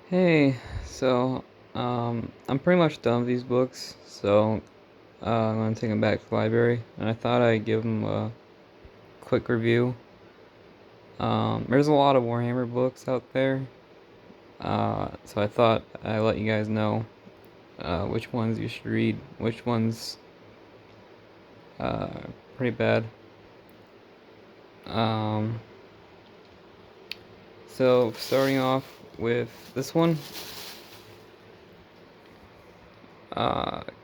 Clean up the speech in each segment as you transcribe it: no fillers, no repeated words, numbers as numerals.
Hey, I'm pretty much done with these books, so I'm gonna take them back to the library, and I thought I'd give them a quick review. There's a lot of Warhammer books out there, so I thought I'd let you guys know which ones you should read, which ones uh, pretty bad. Um, so starting off with this one,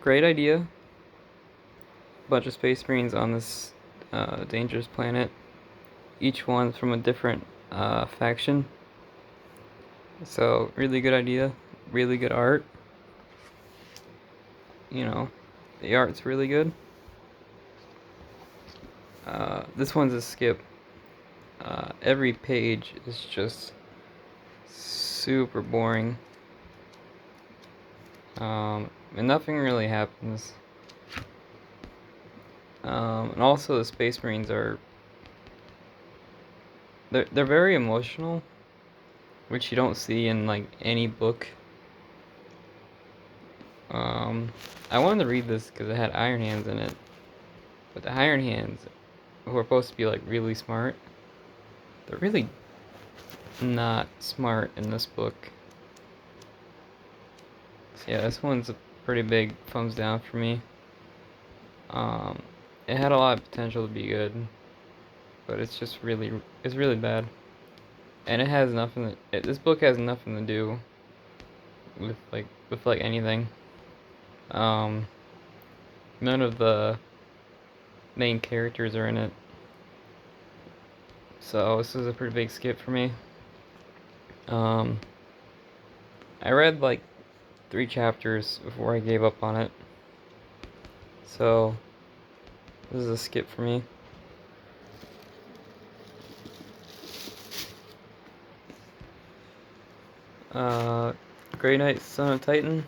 great idea. Bunch of space marines on this dangerous planet. Each one's from a different faction. So really good idea, really good art. You know, the art's really good. This one's a skip. Every page is just super boring. And nothing really happens. And also the Space Marines are they're very emotional, which you don't see in like any book. I wanted to read this because it had Iron Hands in it, but the Iron Hands, who are supposed to be like really smart, they're really not smart in this book. So yeah, this one's a pretty big thumbs down for me. It had a lot of potential to be good, but it's really bad. And it has nothing. This book has nothing to do with anything. Um, None of the main characters are in it, so this is a pretty big skip for me. Um, I read like 3 chapters before I gave up on it, so this is a skip for me. Uh, Grey Knight, Son of Titan.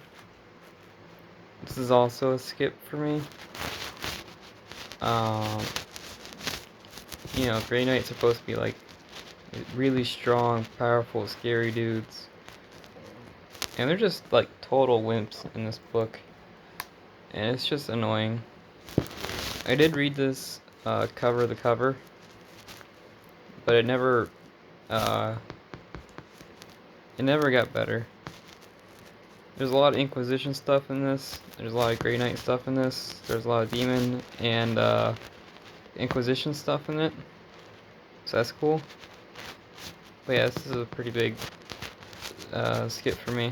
This is also a skip for me. Um, Grey Knight's supposed to be like really strong, powerful, scary dudes, and they're just like total wimps in this book, and it's just annoying. I did read this cover to cover, but uh, it never got better. There's a lot of Inquisition stuff in this. There's a lot of Grey Knight stuff in this. There's a lot of Demon and Inquisition stuff in it. So that's cool. But yeah, this is a pretty big skip for me.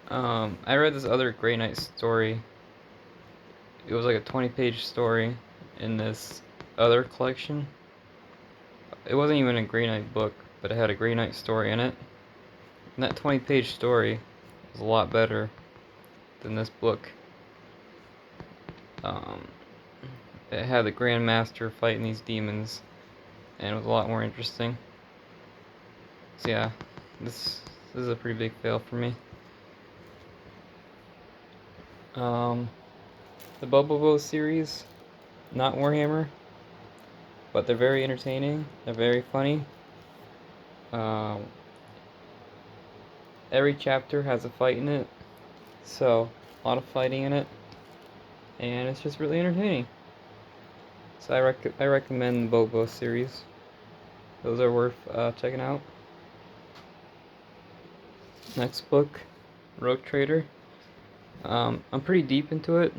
I read this other Grey Knight story. It was like a 20-page story in this other collection. It wasn't even a Grey Knight book, but it had a Grey Knight story in it. And that 20-page story was a lot better than this book. Um, it had the Grand Master fighting these demons, and it was a lot more interesting. So yeah, this is a pretty big fail for me. The Bobo series, not Warhammer, but they're very entertaining. They're very funny. Um, every chapter has a fight in it, so a lot of fighting in it, and it's just really entertaining. So I recommend the Bobo series. Those are worth checking out. Next book, Rogue Trader. I'm pretty deep into it,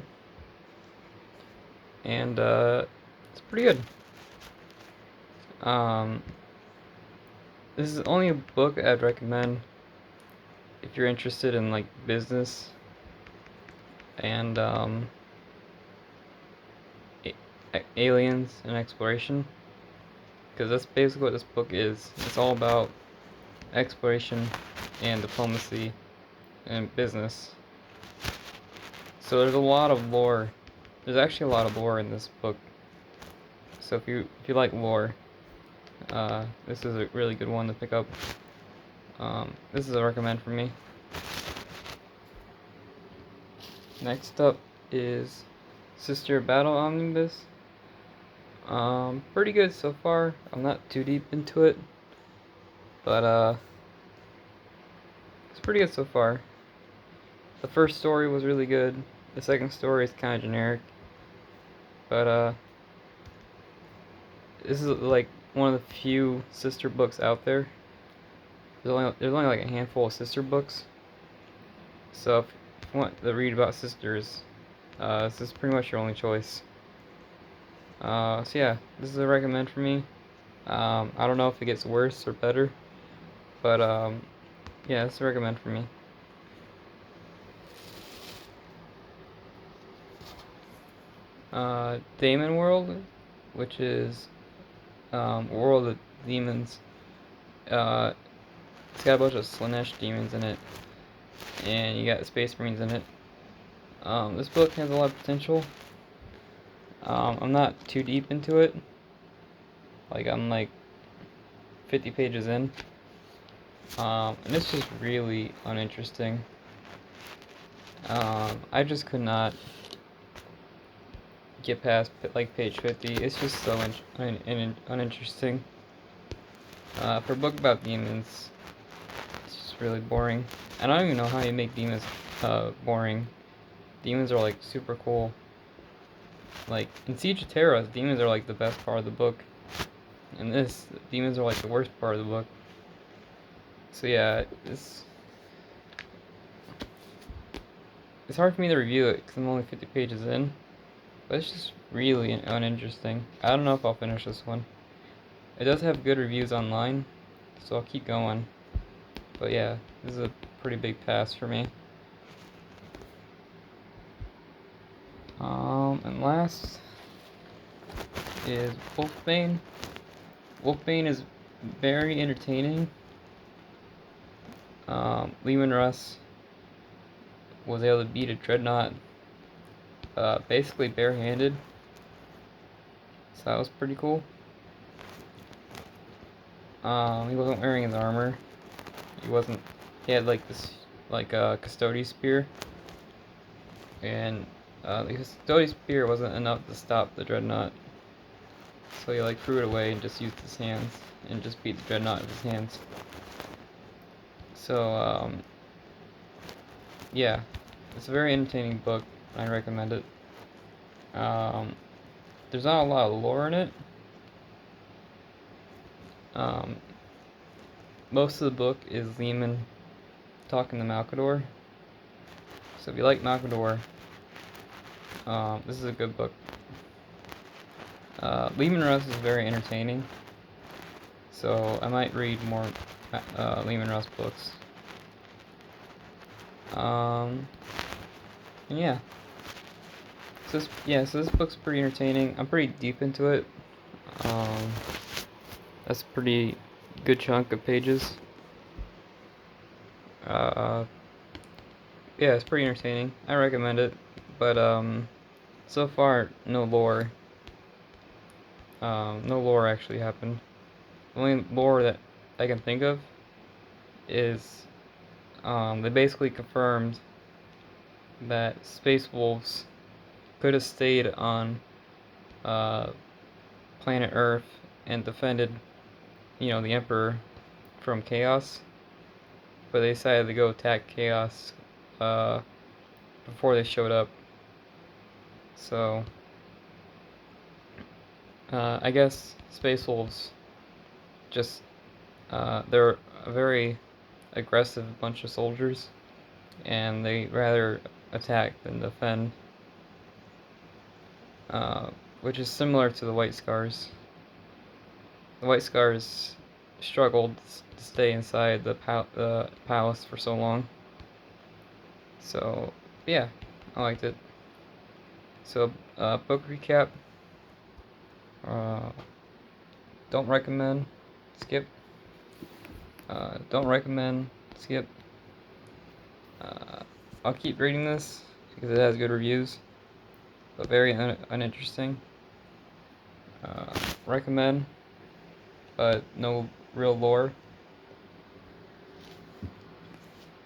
and it's pretty good. Um, this is only a book I'd recommend if you're interested in like business and aliens and exploration, because that's basically what this book is. It's all about exploration and diplomacy and business. So there's a lot of lore. There's actually a lot of lore in this book. So if you like lore, this is a really good one to pick up. This is a recommend for me. Next up is Sister Battle Omnibus. Pretty good so far. I'm not too deep into it, but pretty good so far. The first story was really good. The second story is kind of generic, but this is like one of the few sister books out there. There's only like a handful of sister books. So if you want to read about sisters, this is pretty much your only choice. So yeah, this is a recommend for me. I don't know if it gets worse or better, but yeah, it's a recommend for me. Daemon World, which is World of Demons. It's got a bunch of Slanesh demons in it, and you got Space Marines in it. This book has a lot of potential. I'm not too deep into it. Like, I'm like 50 pages in. And it's just really uninteresting. I just could not get past like page 50. It's just so uninteresting. For a book about demons, it's just really boring. I don't even know how you make demons boring. Demons are like super cool. Like in Siege of Terra, demons are like the best part of the book. In this, demons are like the worst part of the book. So yeah, it's hard for me to review it because I'm only 50 pages in. But it's just really uninteresting. I don't know if I'll finish this one. It does have good reviews online, so I'll keep going. But yeah, this is a pretty big pass for me. And last is Wolfman. Wolfman is very entertaining. Leman Russ was able to beat a dreadnought basically barehanded, so that was pretty cool. He wasn't wearing his armor. He had like this custody spear, and the custody spear wasn't enough to stop the dreadnought, so he like threw it away and just used his hands and just beat the dreadnought with his hands. So yeah, it's a very entertaining book. I recommend it. There's not a lot of lore in it. Most of the book is Leman talking to Malcador. So if you like Malcador, this is a good book. Leman Russ is very entertaining, so I might read more Leman Russ books. And yeah. So this book's pretty entertaining. I'm pretty deep into it. That's a pretty good chunk of pages. Yeah, it's pretty entertaining. I recommend it. But so far no lore. No lore actually happened. The only lore that I can think of is they basically confirmed that Space Wolves could have stayed on planet Earth and defended, the Emperor from Chaos, but they decided to go attack Chaos before they showed up. So I guess Space Wolves just they're a very aggressive bunch of soldiers, and they rather attack than defend, which is similar to the White Scars. The White Scars struggled to stay inside the palace for so long. So yeah, I liked it. So book recap. Don't recommend. Skip. Don't recommend. Skip. I'll keep reading this because it has good reviews, but very uninteresting. Recommend, but no real lore.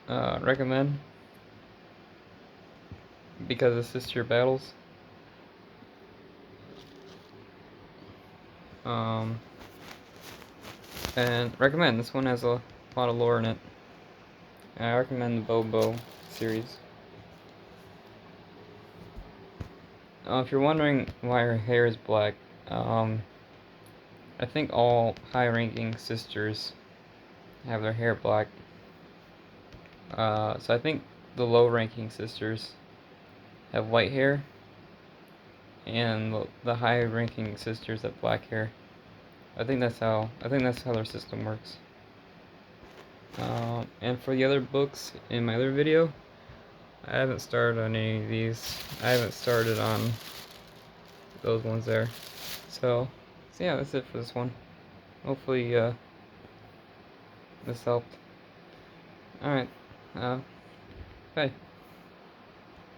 Recommend because it's just your battles. And recommend. This one has a lot of lore in it. I recommend the Bobo series. If you're wondering why her hair is black, I think all high-ranking sisters have their hair black. So I think the low-ranking sisters have white hair, and the high-ranking sisters have black hair. I think that's how their system works. And for the other books in my other video, I haven't started on any of these. I haven't started on those ones there. So yeah, that's it for this one. Hopefully, this helped. Alright, bye.